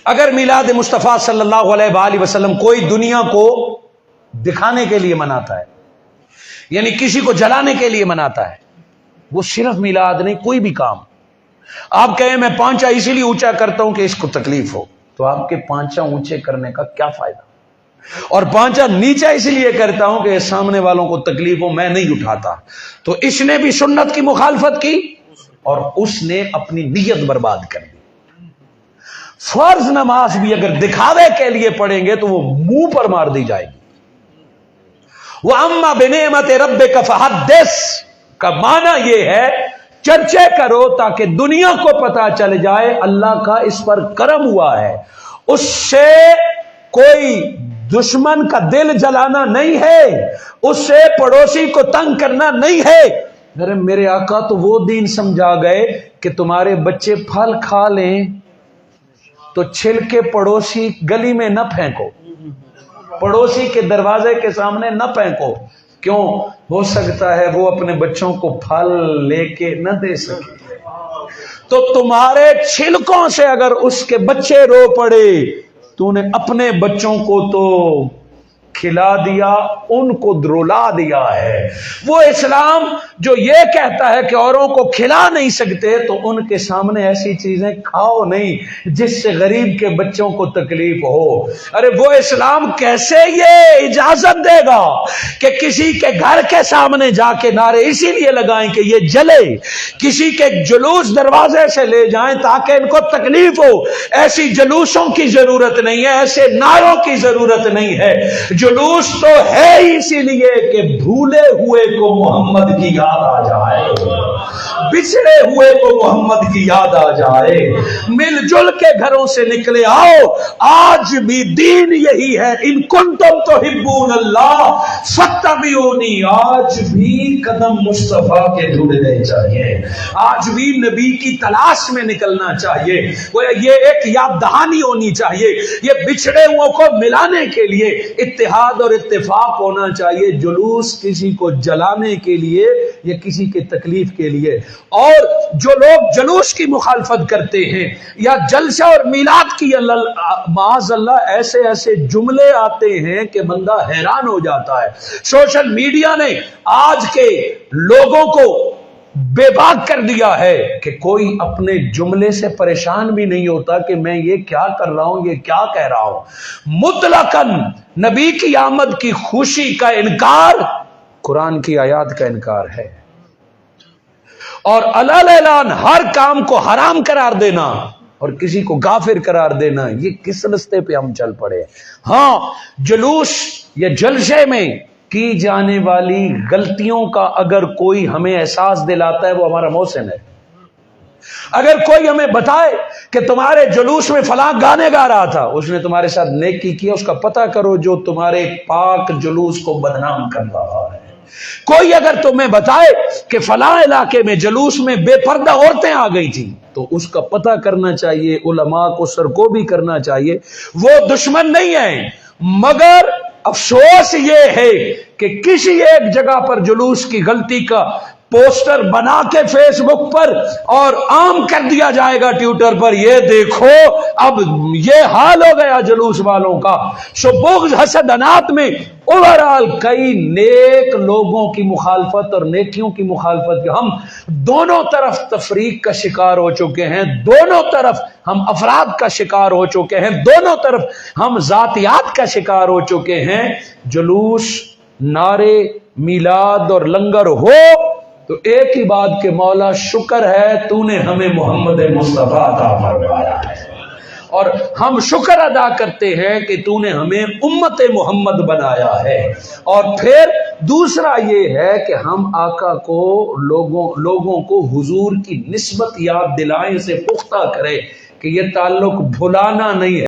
اگر میلاد مصطفیٰ صلی اللہ علیہ وآلہ وسلم کوئی دنیا کو دکھانے کے لیے مناتا ہے، یعنی کسی کو جلانے کے لیے مناتا ہے، وہ صرف میلاد نہیں، کوئی بھی کام آپ کہیں میں پانچا اسی لیے اونچا کرتا ہوں کہ اس کو تکلیف ہو، تو آپ کے پانچا اونچے کرنے کا کیا فائدہ؟ اور پانچا نیچا اس لیے کرتا ہوں کہ سامنے والوں کو تکلیف ہو، میں نہیں اٹھاتا، تو اس نے بھی سنت کی مخالفت کی اور اس نے اپنی نیت برباد کر دی۔ فرض نماز بھی اگر دکھاوے کے لیے پڑھیں گے تو وہ منہ پر مار دی جائے گی۔ وَأَمَّا بِنِعْمَةِ رَبِّكَ فَحَدِّثْ کا معنی یہ ہے چرچے کرو تاکہ دنیا کو پتا چل جائے اللہ کا اس پر کرم ہوا ہے، اس سے کوئی دشمن کا دل جلانا نہیں ہے، اس سے پڑوسی کو تنگ کرنا نہیں ہے۔ میرے آقا تو وہ دین سمجھا گئے کہ تمہارے بچے پھل کھا لیں تو چھل کے پڑوسی گلی میں نہ پھینکو، پڑوسی کے دروازے کے سامنے نہ پھینکو، کیوں؟ ہو سکتا ہے وہ اپنے بچوں کو پھل لے کے نہ دے سکے، تو تمہارے چھلکوں سے اگر اس کے بچے رو پڑے تو نے اپنے بچوں کو تو کھلا دیا، ان کو درلا دیا ہے۔ وہ اسلام جو یہ کہتا ہے کہ اوروں کو کھلا نہیں سکتے تو ان کے سامنے ایسی چیزیں کھاؤ نہیں جس سے غریب کے بچوں کو تکلیف ہو۔ ارے وہ اسلام کیسے یہ اجازت دے گا کہ کسی کے گھر کے سامنے جا کے نعرے اسی لیے لگائیں کہ یہ جلے، کسی کے جلوس دروازے سے لے جائیں تاکہ ان کو تکلیف ہو؟ ایسی جلوسوں کی ضرورت نہیں ہے، ایسے نعروں کی ضرورت نہیں ہے۔ جلوس تو ہے اسی لیے کہ بھولے ہوئے کو محمد کی یاد آ جائے، بچھڑے ہوئے کو محمد کی یاد آ جائے، مل جل کے گھروں سے نکلے آؤ۔ آج بھی دین یہی ہے، ان کنتم تحبون اللہ فاتبعونی، آج بھی قدم مصطفیٰ کے جڑنے چاہیے، آج بھی نبی کی تلاش میں نکلنا چاہیے، یہ ایک یاد دہانی ہونی چاہیے، یہ بچھڑے ہوئے کو ملانے کے لیے اتحاد اور اتفاق ہونا چاہیے، جلوس کسی کو جلانے کے لیے یا کسی کے تکلیف کے لیے۔ اور جو لوگ جلوس کی مخالفت کرتے ہیں یا جلسہ اور میلاد کی معاذ اللہ ایسے ایسے جملے آتے ہیں کہ بندہ حیران ہو جاتا ہے۔ سوشل میڈیا نے آج کے لوگوں کو بے باک کر دیا ہے کہ کوئی اپنے جملے سے پریشان بھی نہیں ہوتا کہ میں یہ کیا کر رہا ہوں، یہ کیا کہہ رہا ہوں۔ مطلقاً نبی کی آمد کی خوشی کا انکار قرآن کی آیات کا انکار ہے، اور علی اعلان ہر کام کو حرام قرار دینا اور کسی کو کافر قرار دینا، یہ کس رستے پہ ہم چل پڑے؟ ہاں، جلوس یا جلسے میں کی جانے والی غلطیوں کا اگر کوئی ہمیں احساس دلاتا ہے وہ ہمارا محسن ہے۔ اگر کوئی ہمیں بتائے کہ تمہارے جلوس میں فلاں گانے گا رہا تھا، اس نے تمہارے ساتھ نیکی کی، اس کا پتہ کرو جو تمہارے پاک جلوس کو بدنام کر رہا ہے۔ کوئی اگر تمہیں بتائے کہ فلاں علاقے میں جلوس میں بے پردہ عورتیں آ گئی تھیں، تو اس کا پتہ کرنا چاہیے، علماء کو سرکوبی کرنا چاہیے۔ وہ دشمن نہیں ہے، مگر افسوس یہ ہے کہ کسی ایک جگہ پر جلوس کی غلطی کا پوسٹر بنا کے فیس بک پر اور عام کر دیا جائے گا ٹویٹر پر، یہ دیکھو اب یہ حال ہو گیا جلوس والوں کا۔ سو بغض حسد انات میں اوورال کئی نیک لوگوں کی مخالفت اور نیکیوں کی مخالفت، ہم دونوں طرف تفریق کا شکار ہو چکے ہیں، دونوں طرف ہم افراد کا شکار ہو چکے ہیں، دونوں طرف ہم ذاتیات کا شکار ہو چکے ہیں۔ جلوس، نعرے، میلاد اور لنگر ہو تو ایک ہی بات کہ مولا شکر ہے تو نے ہمیں محمد مصطفیٰ عطا فرمایا ہے، اور ہم شکر ادا کرتے ہیں کہ تو نے ہمیں امت محمد بنایا ہے۔ اور پھر دوسرا یہ ہے کہ ہم آقا کو لوگوں کو حضور کی نسبت یاد دلائیں، سے پختہ کریں کہ یہ تعلق بھلانا نہیں ہے۔